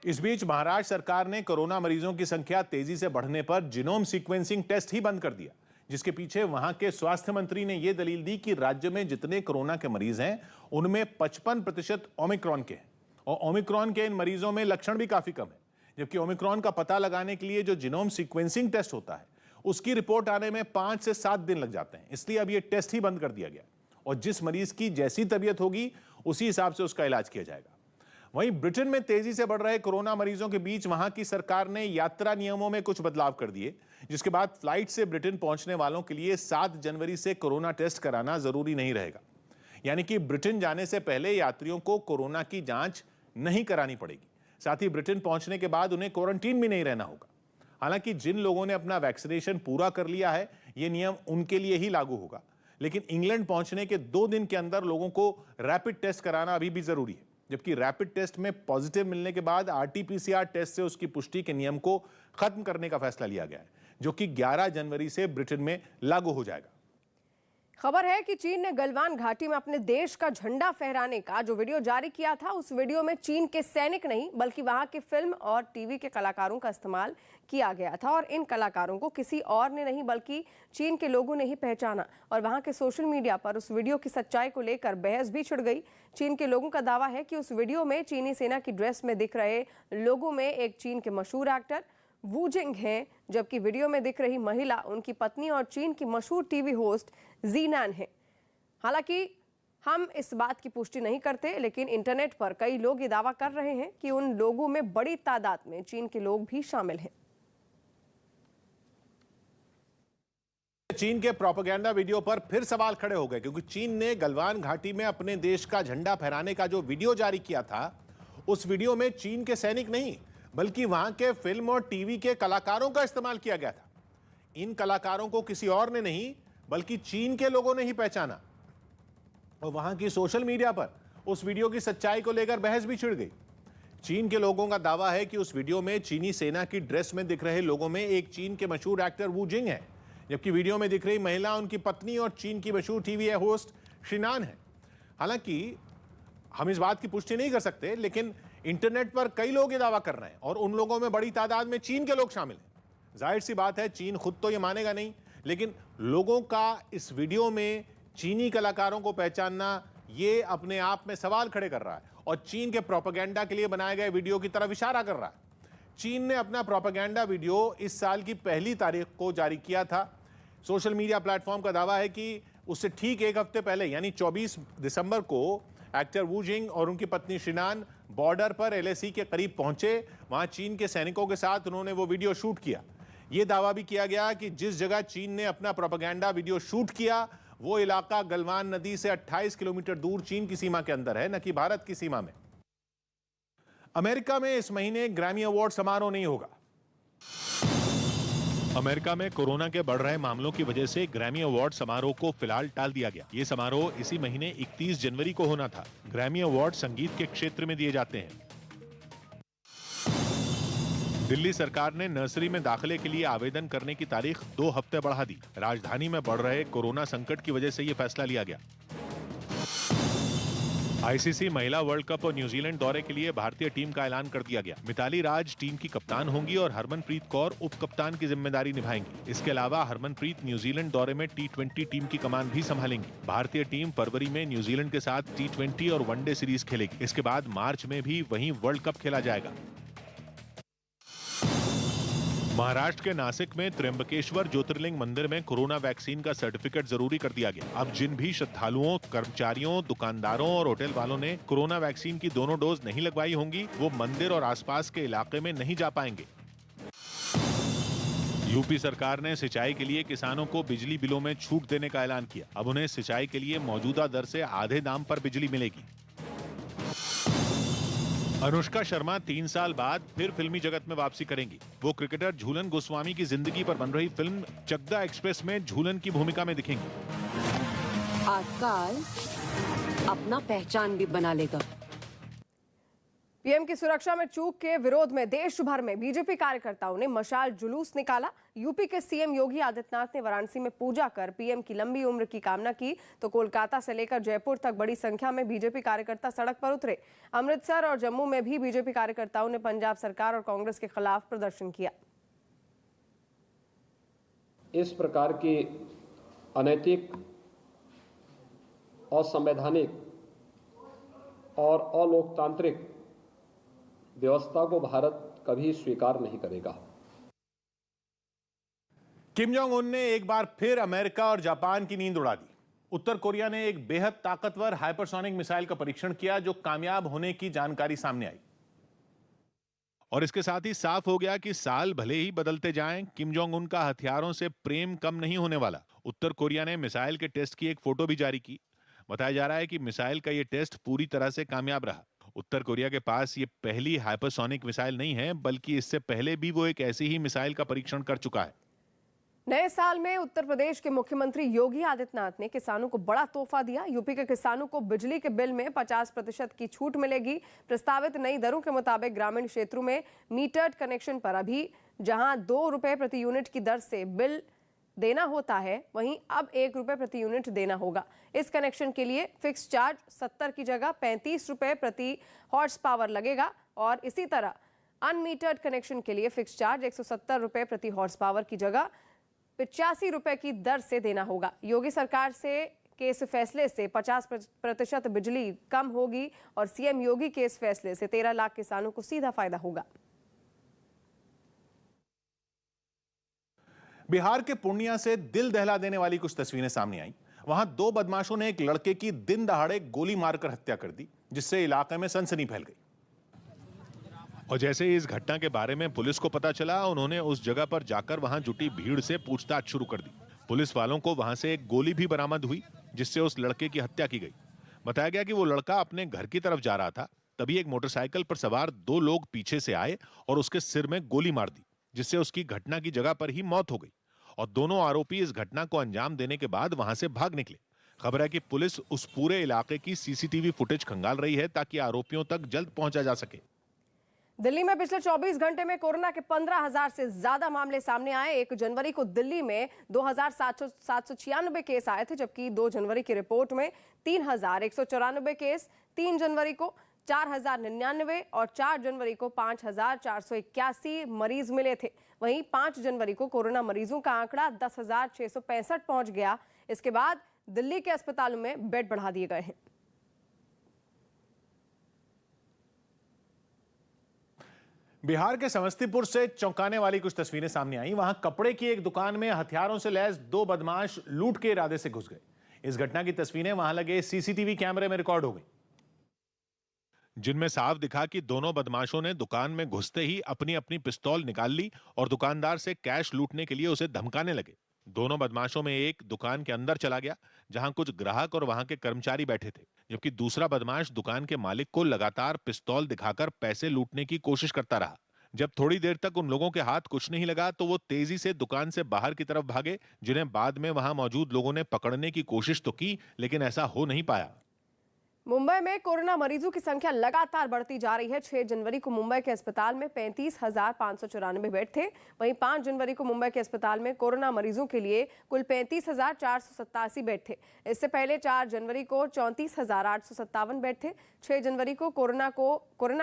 इस बीच महाराष्ट्र सरकार ने कोरोना मरीजों की संख्या तेजी से बढ़ने पर जीनोम सीक्वेंसिंग टेस्ट ही बंद कर दिया, जिसके पीछे वहां के स्वास्थ्य मंत्री ने यह दलील दी कि राज्य में जितने कोरोना के मरीज हैं उनमें 55% ओमिक्रॉन के हैं और ओमिक्रॉन के इन मरीजों में लक्षण भी काफी कम है, जबकि ओमिक्रॉन का पता लगाने के लिए जो जीनोम सीक्वेंसिंग टेस्ट होता है उसकी रिपोर्ट आने में 5 से 7 दिन लग जाते हैं। इसलिए अब यह टेस्ट ही बंद कर दिया गया और जिस मरीज की जैसी तबीयत होगी उसी हिसाब से उसका इलाज किया जाएगा। वहीं ब्रिटेन में तेजी से बढ़ रहे कोरोना मरीजों के बीच वहां की सरकार ने यात्रा नियमों में कुछ बदलाव कर दिए, जिसके बाद फ्लाइट से ब्रिटेन पहुंचने वालों के लिए 7 जनवरी से कोरोना टेस्ट कराना जरूरी नहीं रहेगा। यानी कि ब्रिटेन जाने से पहले यात्रियों को कोरोना की जांच नहीं करानी पड़ेगी। साथ ही ब्रिटेन पहुंचने के बाद उन्हें क्वारंटीन भी नहीं रहना होगा। हालांकि जिन लोगों ने अपना वैक्सीनेशन पूरा कर लिया है यह नियम उनके लिए ही लागू होगा, लेकिन इंग्लैंड पहुंचने के 2 दिन के अंदर लोगों को रैपिड टेस्ट कराना अभी भी जरूरी है, जबकि रैपिड टेस्ट में पॉजिटिव मिलने के बाद आरटी-पीसीआर टेस्ट से उसकी पुष्टि के नियम को खत्म करने का फैसला लिया गया है, जो कि 11 जनवरी से ब्रिटेन में लागू हो जाएगा। खबर है कि चीन ने गलवान घाटी में अपने देश का झंडा फहराने का जो वीडियो जारी किया था, उस वीडियो में चीन के सैनिक नहीं बल्कि वहां के फिल्म और टीवी के कलाकारों का इस्तेमाल किया गया था और इन कलाकारों को किसी और ने नहीं बल्कि चीन के लोगों ने ही पहचाना और वहां के सोशल मीडिया पर उस वीडियो की सच्चाई को लेकर बहस भी छिड़ गई। चीन के लोगों का दावा है कि उस वीडियो में चीनी सेना की ड्रेस में दिख रहे लोगों में एक चीन के मशहूर एक्टर वू जिंग हैं, जबकि वीडियो में दिख रही महिला उनकी पत्नी और चीन की मशहूर टीवी होस्ट जीनान है। हालांकि हम इस बात की पुष्टि नहीं करते, लेकिन इंटरनेट पर कई लोग ये दावा कर रहे हैं कि उन लोगों में बड़ी तादाद में चीन के लोग भी शामिल हैं। चीन के प्रोपेगेंडा वीडियो पर फिर सवाल खड़े हो गए, क्योंकि चीन ने गलवान घाटी में अपने देश का झंडा फहराने का जो वीडियो जारी किया था, उस वीडियो में चीन के सैनिक नहीं बल्कि वहां के फिल्म और टीवी के कलाकारों का इस्तेमाल किया गया था। इन कलाकारों को किसी और ने नहीं बल्कि चीन के लोगों ने ही पहचाना और वहां की सोशल मीडिया पर उस वीडियो की सच्चाई को लेकर बहस भी छिड़ गई। चीन के लोगों का दावा है कि उस वीडियो में चीनी सेना की ड्रेस में दिख रहे लोगों में एक चीन के मशहूर एक्टर वू जिंग है, जबकि वीडियो में दिख रही महिला उनकी पत्नी और चीन की मशहूर टीवी होस्ट शिनान है। हालांकि हम इस बात की पुष्टि नहीं कर सकते, लेकिन इंटरनेट पर कई लोग ये दावा कर रहे हैं और उन लोगों में बड़ी तादाद में चीन के लोग शामिल हैं। जाहिर सी बात है चीन खुद तो ये मानेगा नहीं, लेकिन लोगों का इस वीडियो में चीनी कलाकारों को पहचानना ये अपने आप में सवाल खड़े कर रहा है और चीन के प्रोपेगेंडा के लिए बनाए गए वीडियो की तरफ इशारा कर रहा है। चीन ने अपना प्रोपेगेंडा वीडियो इस साल की 1 तारीख को जारी किया था। सोशल मीडिया प्लेटफॉर्म का दावा है कि उससे ठीक एक हफ्ते पहले यानी 24 दिसंबर को एक्टर वू जिंग और उनकी पत्नी शिनान बॉर्डर पर एलएसी के करीब पहुंचे। वहां चीन के सैनिकों के साथ उन्होंने वो वीडियो शूट किया। यह दावा भी किया गया कि जिस जगह चीन ने अपना प्रोपेगेंडा वीडियो शूट किया वो इलाका गलवान नदी से 28 किलोमीटर दूर चीन की सीमा के अंदर है, न कि भारत की सीमा में। अमेरिका में इस महीने ग्रैमी अवार्ड समारोह नहीं होगा। अमेरिका में कोरोना के बढ़ रहे मामलों की वजह से ग्रैमी अवार्ड समारोह को फिलहाल टाल दिया गया। ये समारोह इसी महीने 31 जनवरी को होना था। ग्रैमी अवार्ड संगीत के क्षेत्र में दिए जाते हैं। दिल्ली सरकार ने नर्सरी में दाखिले के लिए आवेदन करने की तारीख 2 हफ्ते बढ़ा दी। राजधानी में बढ़ रहे कोरोना संकट की वजह से ये फैसला लिया गया। आईसीसी महिला वर्ल्ड कप और न्यूजीलैंड दौरे के लिए भारतीय टीम का ऐलान कर दिया गया। मिताली राज टीम की कप्तान होंगी और हरमनप्रीत कौर उप कप्तान की जिम्मेदारी निभाएंगी। इसके अलावा हरमनप्रीत न्यूजीलैंड दौरे में T20 टीम की कमान भी संभालेंगी। भारतीय टीम फरवरी में न्यूजीलैंड के साथ T20 और वनडे सीरीज खेलेगी। इसके बाद मार्च में भी वहीं वर्ल्ड कप खेला जाएगा। महाराष्ट्र के नासिक में त्र्यंबकेश्वर ज्योतिर्लिंग मंदिर में कोरोना वैक्सीन का सर्टिफिकेट जरूरी कर दिया गया। अब जिन भी श्रद्धालुओं, कर्मचारियों, दुकानदारों और होटल वालों ने कोरोना वैक्सीन की दोनों डोज नहीं लगवाई होंगी, वो मंदिर और आसपास के इलाके में नहीं जा पाएंगे। यूपी सरकार ने सिंचाई के लिए किसानों को बिजली बिलों में छूट देने का ऐलान किया। अब उन्हें सिंचाई के लिए मौजूदा दर से आधे दाम पर बिजली मिलेगी। अनुष्का शर्मा 3 साल बाद फिर फिल्मी जगत में वापसी करेंगी। वो क्रिकेटर झूलन गोस्वामी की जिंदगी पर बन रही फिल्म चकदा एक्सप्रेस में झूलन की भूमिका में दिखेंगी। आजकल अपना पहचान भी बना लेगा। पीएम की सुरक्षा में चूक के विरोध में देश भर में बीजेपी कार्यकर्ताओं ने मशाल जुलूस निकाला। यूपी के सीएम योगी आदित्यनाथ ने वाराणसी में पूजा कर पीएम की लंबी उम्र की कामना की, तो कोलकाता से लेकर जयपुर तक बड़ी संख्या में बीजेपी कार्यकर्ता सड़क पर उतरे। अमृतसर और जम्मू में भी बीजेपी कार्यकर्ताओं ने पंजाब सरकार और कांग्रेस के खिलाफ प्रदर्शन किया। इस प्रकार की अनैतिक, असंवैधानिक और अलोकतांत्रिक व्यवस्था को भारत कभी स्वीकार नहीं करेगा। किम जोंग उन ने एक बार फिर अमेरिका और जापान की नींद उड़ा दी। उत्तर कोरिया ने एक बेहद ताकतवर हाइपरसोनिक मिसाइल का परीक्षण किया जो कामयाब होने की जानकारी सामने आई। और इसके साथ ही साफ हो गया कि साल भले ही बदलते जाएं, किम जोंग उन का हथियारों से प्रेम कम नहीं होने वाला। उत्तर कोरिया ने मिसाइल के टेस्ट की एक फोटो भी जारी की। बताया जा रहा है कि मिसाइल का यह टेस्ट पूरी तरह से कामयाब रहा। उत्तर कोरिया के पास ये पहली हाइपरसोनिक मिसाइल नहीं है, बल्कि इससे पहले भी वो एक ऐसी ही मिसाइल का परीक्षण कर चुका है। नए साल में उत्तर प्रदेश के मुख्यमंत्री योगी आदित्यनाथ ने किसानों को बड़ा तोहफा दिया। यूपी के किसानों को बिजली के बिल में 50% की छूट मिलेगी। प्रस्तावित नई दरों के मुताबिक ग्रामीण क्षेत्रों में मीटर्ड कनेक्शन पर अभी जहां 2 रुपए प्रति यूनिट की दर से बिल देना होता है, वहीं अब 1 रुपए प्रति यूनिट देना होगा। इस कनेक्शन के लिए फिक्स चार्ज 70 की जगह 35 रुपए प्रति हॉर्स पावर लगेगा और इसी तरह अनमीटर्ड कनेक्शन के लिए फिक्स चार्ज 170 रुपए प्रति हॉर्स पावर की जगह 85 रुपए की दर से देना होगा। योगी सरकार के इस फैसले से 50% बिजली कम होगी और सीएम योगी के इस फैसले से 13 लाख किसानों को सीधा फायदा होगा। बिहार के पूर्णिया से दिल दहला देने वाली कुछ तस्वीरें सामने आई। वहां 2 बदमाशों ने एक लड़के की दिन दहाड़े गोली मारकर हत्या कर दी, जिससे इलाके में सनसनी फैल गई। और जैसे ही इस घटना के बारे में पुलिस को पता चला, उन्होंने उस जगह पर जाकर वहां जुटी भीड़ से पूछताछ शुरू कर दी। पुलिस वालों को वहां से एक गोली भी बरामद हुई, जिससे उस लड़के की हत्या की गई। बताया गया कि वो लड़का अपने घर की तरफ जा रहा था, तभी एक मोटरसाइकिल पर सवार 2 लोग पीछे से आए और उसके सिर में गोली मार दी, जिससे उसकी घटना की जगह पर ही मौत हो गई। और दोनों आरोपी इस घटना को अंजाम देने के बाद वहां से भाग निकले। खबर है कि पुलिस उस पूरे इलाके की सीसीटीवी फुटेज खंगाल रही है ताकि आरोपियों तक जल्द पहुंचा जा सके। दिल्ली में पिछले 24 घंटे में कोरोना के 15,000 से ज्यादा मामले सामने आए। 1 जनवरी को दिल्ली में 2,796 केस आए थे, जबकि 2 जनवरी की रिपोर्ट में 3,194 केस, 3 जनवरी को 4,099 और 4 जनवरी को 5,481 मरीज मिले थे। वहीं 5 जनवरी को कोरोना मरीजों का आंकड़ा 10,665 पहुंच गया। इसके बाद दिल्ली के अस्पतालों में बेड बढ़ा दिए गए हैं। बिहार के समस्तीपुर से चौंकाने वाली कुछ तस्वीरें सामने आई। वहां कपड़े की एक दुकान में हथियारों से लैस 2 बदमाश लूट के इरादे से घुस गए। इस घटना की तस्वीरें वहां लगे सीसीटीवी कैमरे में रिकॉर्ड हो गई, जिनमें साफ दिखा कि दोनों बदमाशों ने दुकान में घुसते ही अपनी अपनी पिस्तौल निकाल ली और दुकानदार से कैश लूटने के लिए उसे धमकाने लगे। दोनों बदमाशों में एक दुकान के अंदर चला गया, जहां कुछ ग्राहक और वहां के कर्मचारी बैठे थे, जबकि दूसरा बदमाश दुकान के मालिक को लगातार पिस्तौल दिखाकर पैसे लूटने की कोशिश करता रहा। जब थोड़ी देर तक उन लोगों के हाथ कुछ नहीं लगा तो वो तेजी से दुकान से बाहर की तरफ भागे, जिन्हें बाद में वहां मौजूद लोगों ने पकड़ने की कोशिश तो की, लेकिन ऐसा हो नहीं पाया। मुंबई में कोरोना मरीजों की संख्या लगातार बढ़ती जा रही है। 6 जनवरी को मुंबई के अस्पताल में 35,594 बेड थे। वहीं 5 जनवरी को मुंबई के अस्पताल में कोरोना मरीजों के लिए कुल 35,487 बेड थे। इससे पहले 4 जनवरी को 34,857 बेड थे। 6 जनवरी को कोरोना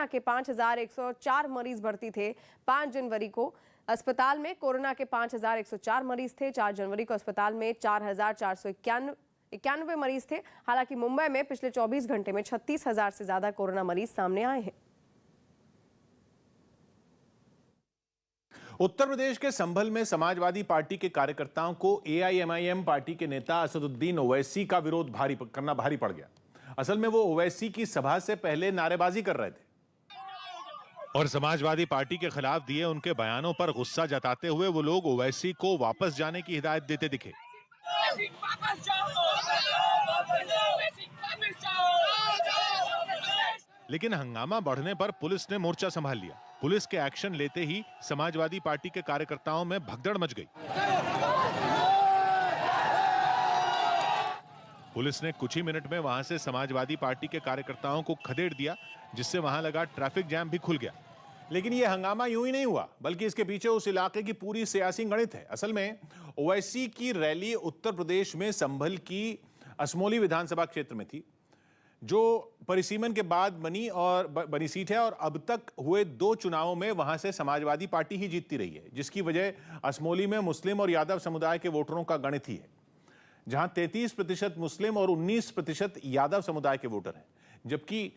के 5,104 मरीज भर्ती थे। 5 जनवरी को अस्पताल में कोरोना के 5,104 मरीज थे। 4 जनवरी को अस्पताल में 4,491 मरीज थे। हालांकि मुंबई में पिछले 24 घंटे में 36,000 से ज्यादा कोरोना मरीज सामने आए हैं। उत्तर प्रदेश के संभल में समाजवादी पार्टी के कार्यकर्ताओं को एआईएमआईएम पार्टी के नेता असदुद्दीन ओवैसी का विरोध करना भारी पड़ गया। असल में वो ओवैसी की सभा से पहले नारेबाजी कर रहे थे और समाजवादी पार्टी के खिलाफ दिए उनके बयानों पर गुस्सा जताते हुए वो लोग ओवैसी को वापस जाने की हिदायत देते दिखे। लेकिन हंगामा बढ़ने पर पुलिस ने मोर्चा संभाल लिया। पुलिस के एक्शन लेते ही समाजवादी पार्टी के कार्यकर्ताओं में भगदड़ मच गई। पुलिस ने कुछ ही मिनट में वहां से समाजवादी पार्टी के कार्यकर्ताओं को खदेड़ दिया, जिससे वहां लगा ट्रैफिक जैम भी खुल गया। लेकिन यह हंगामा यूं ही नहीं हुआ, बल्कि इसके पीछे उस इलाके की पूरी सियासी गणित है। असल में ओवैसी की रैली उत्तर प्रदेश में संभल की असमोली विधानसभा क्षेत्र में थी, जो परिसीमन के बाद बनी सीट है और अब तक हुए 2 चुनावों में वहां से समाजवादी पार्टी ही जीतती रही है, जिसकी वजह असमोली में मुस्लिम और यादव समुदाय के वोटरों का गणित ही है, जहां 33% मुस्लिम और 19% यादव समुदाय के वोटर हैं, जबकि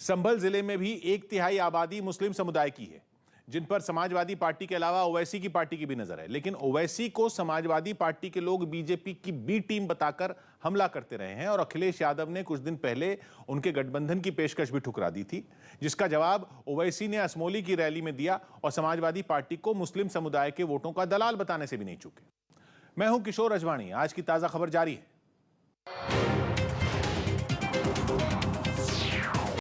संभल जिले में भी 1/3 आबादी मुस्लिम समुदाय की है, जिन पर समाजवादी पार्टी के अलावा ओवैसी की पार्टी की भी नजर है। लेकिन ओवैसी को समाजवादी पार्टी के लोग बीजेपी की बी टीम बताकर हमला करते रहे हैं और अखिलेश यादव ने कुछ दिन पहले उनके गठबंधन की पेशकश भी ठुकरा दी थी, जिसका जवाब ओवैसी ने असमोली की रैली में दिया और समाजवादी पार्टी को मुस्लिम समुदाय के वोटों का दलाल बताने से भी नहीं चूके। मैं हूं किशोर अजवाणी, आज की ताजा खबर जारी है।